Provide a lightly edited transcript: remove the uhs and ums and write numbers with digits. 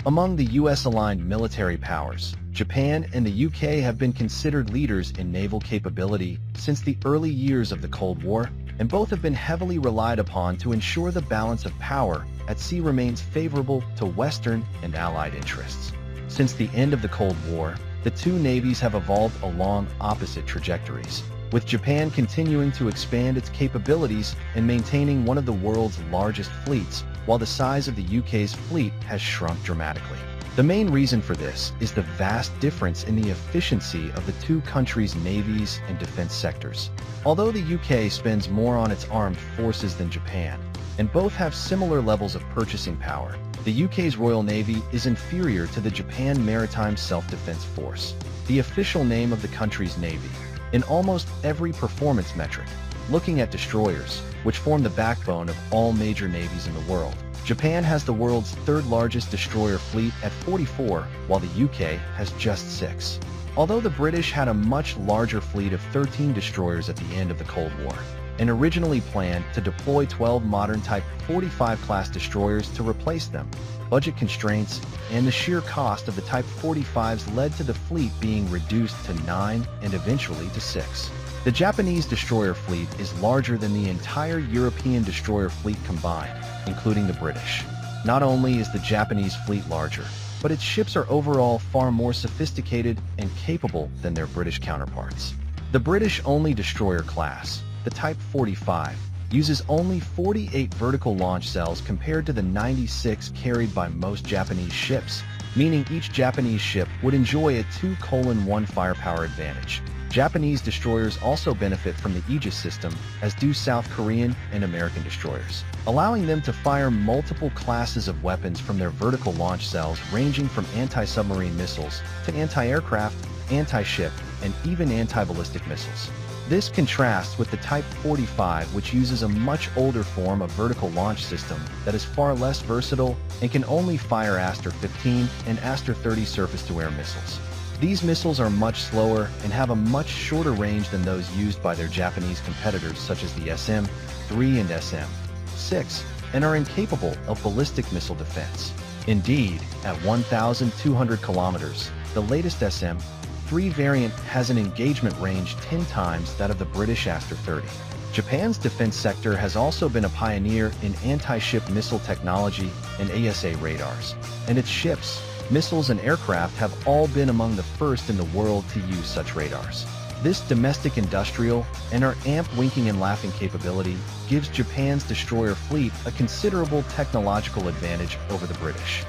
Among the US-aligned military powers, Japan and the UK have been considered leaders in naval capability since the early years of the Cold War, and both have been heavily relied upon to ensure the balance of power at sea remains favorable to Western and Allied interests. Since the end of the Cold War, the two navies have evolved along opposite trajectories, with Japan continuing to expand its capabilities and maintaining one of the world's largest fleets, while the size of the UK's fleet has shrunk dramatically. The main reason for this is the vast difference in the efficiency of the two countries' navies and defense sectors. Although the UK spends more on its armed forces than Japan, and both have similar levels of purchasing power, the UK's Royal Navy is inferior to the Japan Maritime Self-Defense Force, the official name of the country's navy, in almost every performance metric. Looking at destroyers, which form the backbone of all major navies in the world, Japan has the world's third-largest destroyer fleet at 44, while the UK has just 6. Although the British had a much larger fleet of 13 destroyers at the end of the Cold War, and originally planned to deploy 12 modern Type 45-class destroyers to replace them, budget constraints and the sheer cost of the Type 45s led to the fleet being reduced to 9 and eventually to 6. The Japanese destroyer fleet is larger than the entire European destroyer fleet combined, including the British. Not only is the Japanese fleet larger, but its ships are overall far more sophisticated and capable than their British counterparts. The British-only destroyer class, the Type 45, uses only 48 vertical launch cells compared to the 96 carried by most Japanese ships, meaning each Japanese ship would enjoy a 2:1 firepower advantage. Japanese destroyers also benefit from the Aegis system, as do South Korean and American destroyers, allowing them to fire multiple classes of weapons from their vertical launch cells ranging from anti-submarine missiles to anti-aircraft, anti-ship, and even anti-ballistic missiles. This contrasts with the Type 45, which uses a much older form of vertical launch system that is far less versatile and can only fire Aster 15 and Aster 30 surface-to-air missiles. These missiles are much slower and have a much shorter range than those used by their Japanese competitors such as the SM-3 and SM-6, and are incapable of ballistic missile defense. Indeed, at 1,200 kilometers, the latest SM-3 variant has an engagement range 10 times that of the British Aster 30. Japan's defense sector has also been a pioneer in anti-ship missile technology and ASA radars, and its ships, missiles, and aircraft have all been among the first in the world to use such radars. This domestic industrial and our AMP winking and laughing capability gives Japan's destroyer fleet a considerable technological advantage over the British.